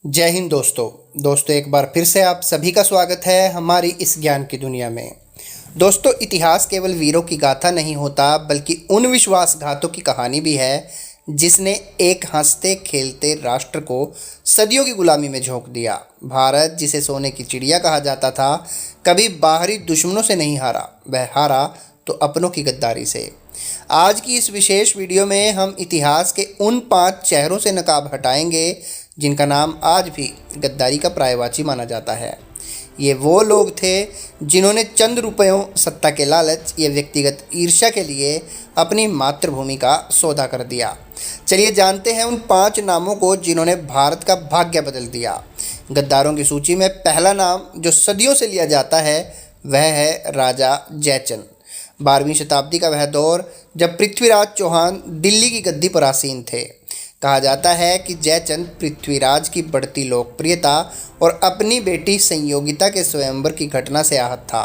जय हिंद दोस्तों एक बार फिर से आप सभी का स्वागत है हमारी इस ज्ञान की दुनिया में। दोस्तों, इतिहास केवल वीरों की गाथा नहीं होता बल्कि उन विश्वासघातों की कहानी भी है जिसने एक हंसते खेलते राष्ट्र को सदियों की गुलामी में झोंक दिया। भारत, जिसे सोने की चिड़िया कहा जाता था, कभी बाहरी दुश्मनों से नहीं हारा, वह हारा तो अपनों की गद्दारी से। आज की इस विशेष वीडियो में हम इतिहास के उन 5 चेहरों से नकाब हटाएंगे जिनका नाम आज भी गद्दारी का पर्यायवाची माना जाता है। ये वो लोग थे जिन्होंने चंद रुपयों, सत्ता के लालच या व्यक्तिगत ईर्ष्या के लिए अपनी मातृभूमि का सौदा कर दिया। चलिए जानते हैं उन 5 नामों को जिन्होंने भारत का भाग्य बदल दिया। गद्दारों की सूची में पहला नाम जो सदियों से लिया जाता है वह है राजा जयचंद। 12वीं शताब्दी का वह दौर जब पृथ्वीराज चौहान दिल्ली की गद्दी पर आसीन थे। कहा जाता है कि जयचंद पृथ्वीराज की बढ़ती लोकप्रियता और अपनी बेटी संयोगिता के स्वयंवर की घटना से आहत था।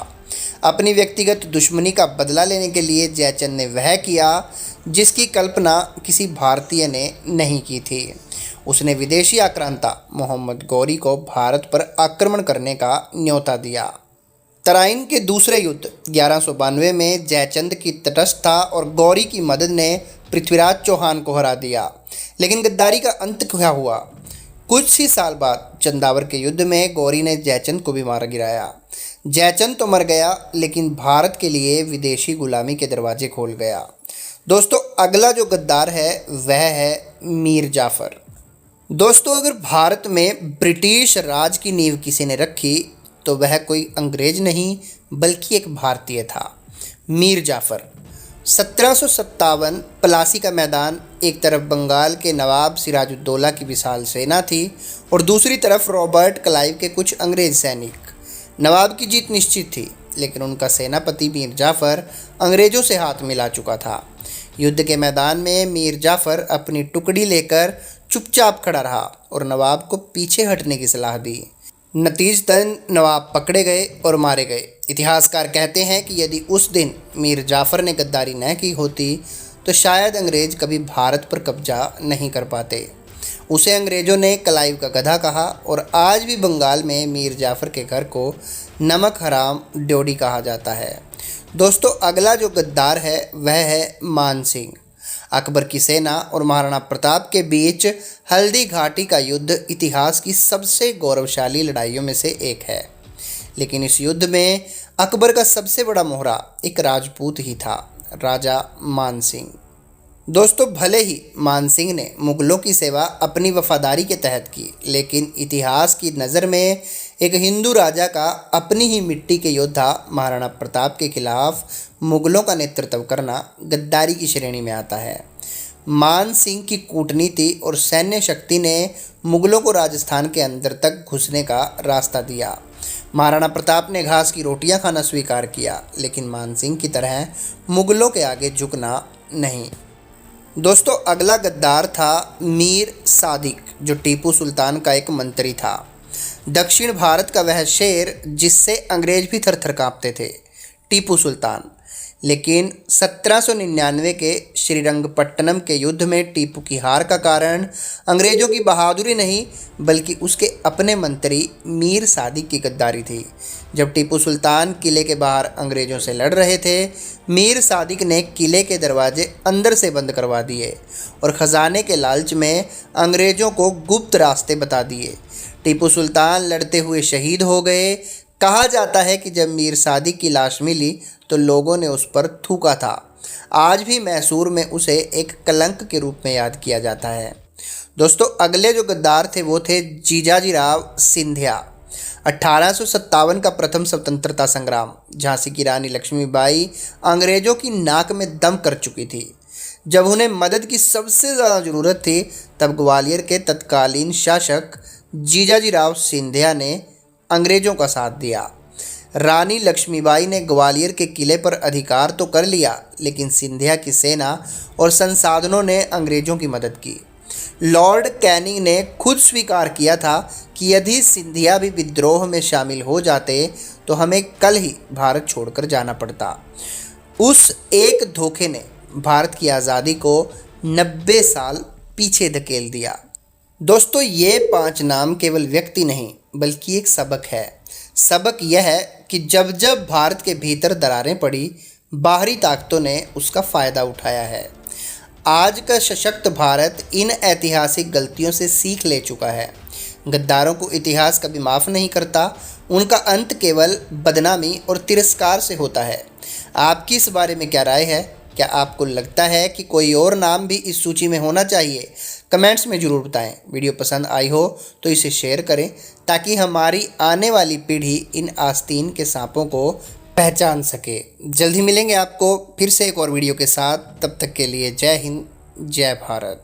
अपनी व्यक्तिगत दुश्मनी का बदला लेने के लिए जयचंद ने वह किया जिसकी कल्पना किसी भारतीय ने नहीं की थी। उसने विदेशी आक्रांता मोहम्मद गौरी को भारत पर आक्रमण करने का न्योता दिया। तराइन के दूसरे युद्ध 1192 में जयचंद की तटस्थता और गौरी की मदद ने पृथ्वीराज चौहान को हरा दिया। लेकिन गद्दारी का अंत क्या हुआ? कुछ ही साल बाद चंदावर के युद्ध में गौरी ने जयचंद को भी मार गिराया। जयचंद तो मर गया लेकिन भारत के लिए विदेशी गुलामी के दरवाजे खोल गया। दोस्तों, अगला जो गद्दार है वह है मीर जाफ़र। दोस्तों, अगर भारत में ब्रिटिश राज की नींव किसी ने रखी तो वह कोई अंग्रेज नहीं बल्कि एक भारतीय था, मीर जाफ़र। 1757 प्लासी का मैदान, एक तरफ बंगाल के नवाब सिराजुद्दौला की विशाल सेना थी और दूसरी तरफ रॉबर्ट क्लाइव के कुछ अंग्रेज सैनिक। नवाब की जीत निश्चित थी लेकिन उनका सेनापति मीर जाफ़र अंग्रेज़ों से हाथ मिला चुका था। युद्ध के मैदान में मीर जाफ़र अपनी टुकड़ी लेकर चुपचाप खड़ा रहा और नवाब को पीछे हटने की सलाह दी। नतीजतन नवाब पकड़े गए और मारे गए। इतिहासकार कहते हैं कि यदि उस दिन मीर जाफ़र ने गद्दारी न की होती तो शायद अंग्रेज कभी भारत पर कब्जा नहीं कर पाते। उसे अंग्रेज़ों ने क्लाइव का गधा कहा और आज भी बंगाल में मीर जाफ़र के घर को नमक हराम ड्योढ़ी कहा जाता है। दोस्तों, अगला जो गद्दार है वह है मान सिंह। अकबर की सेना और महाराणा प्रताप के बीच हल्दी घाटी का युद्ध इतिहास की सबसे गौरवशाली लड़ाइयों में से एक है। लेकिन इस युद्ध में अकबर का सबसे बड़ा मोहरा एक राजपूत ही था, राजा मान सिंह। दोस्तों, भले ही मान सिंह ने मुगलों की सेवा अपनी वफादारी के तहत की, लेकिन इतिहास की नज़र में एक हिंदू राजा का अपनी ही मिट्टी के योद्धा महाराणा प्रताप के खिलाफ मुगलों का नेतृत्व करना गद्दारी की श्रेणी में आता है। मान सिंह की कूटनीति और सैन्य शक्ति ने मुगलों को राजस्थान के अंदर तक घुसने का रास्ता दिया। महाराणा प्रताप ने घास की रोटियां खाना स्वीकार किया लेकिन मान सिंह की तरह मुगलों के आगे झुकना नहीं। दोस्तों, अगला गद्दार था मीर सादिक, जो टीपू सुल्तान का एक मंत्री था। दक्षिण भारत का वह शेर जिससे अंग्रेज भी थर थर काँपते थे, टीपू सुल्तान। लेकिन 1799 के श्रीरंगपट्टनम के युद्ध में टीपू की हार का कारण अंग्रेज़ों की बहादुरी नहीं बल्कि उसके अपने मंत्री मीर सादिक की गद्दारी थी। जब टीपू सुल्तान किले के बाहर अंग्रेज़ों से लड़ रहे थे, मीर सादिक ने किले के दरवाजे अंदर से बंद करवा दिए और ख़जाने के लालच में अंग्रेज़ों को गुप्त रास्ते बता दिए। टीपू सुल्तान लड़ते हुए शहीद हो गए। कहा जाता है कि जब मीर सादिक की लाश मिली तो लोगों ने उस पर थूका था। आज भी मैसूर में उसे एक कलंक के रूप में याद किया जाता है। दोस्तों, अगले जो गद्दार थे वो थे जीजाजीराव सिंधिया। 1857 का प्रथम स्वतंत्रता संग्राम, झांसी की रानी लक्ष्मीबाई अंग्रेज़ों की नाक में दम कर चुकी थी। जब उन्हें मदद की सबसे ज़्यादा ज़रूरत थी तब ग्वालियर के तत्कालीन शासक जीजाजीराव सिंधिया ने अंग्रेज़ों का साथ दिया। रानी लक्ष्मीबाई ने ग्वालियर के किले पर अधिकार तो कर लिया लेकिन सिंधिया की सेना और संसाधनों ने अंग्रेज़ों की मदद की। लॉर्ड कैनिंग ने खुद स्वीकार किया था कि यदि सिंधिया भी विद्रोह में शामिल हो जाते तो हमें कल ही भारत छोड़कर जाना पड़ता। उस एक धोखे ने भारत की आज़ादी को 90 साल पीछे धकेल दिया। दोस्तों, ये 5 नाम केवल व्यक्ति नहीं बल्कि एक सबक है। सबक यह है कि जब जब भारत के भीतर दरारें पड़ी, बाहरी ताकतों ने उसका फ़ायदा उठाया है। आज का सशक्त भारत इन ऐतिहासिक गलतियों से सीख ले चुका है। गद्दारों को इतिहास कभी माफ़ नहीं करता, उनका अंत केवल बदनामी और तिरस्कार से होता है। आपकी इस बारे में क्या राय है? क्या आपको लगता है कि कोई और नाम भी इस सूची में होना चाहिए? कमेंट्स में ज़रूर बताएं। वीडियो पसंद आई हो तो इसे शेयर करें ताकि हमारी आने वाली पीढ़ी इन आस्तीन के सांपों को पहचान सके। जल्द ही मिलेंगे आपको फिर से एक और वीडियो के साथ। तब तक के लिए जय हिंद, जय भारत।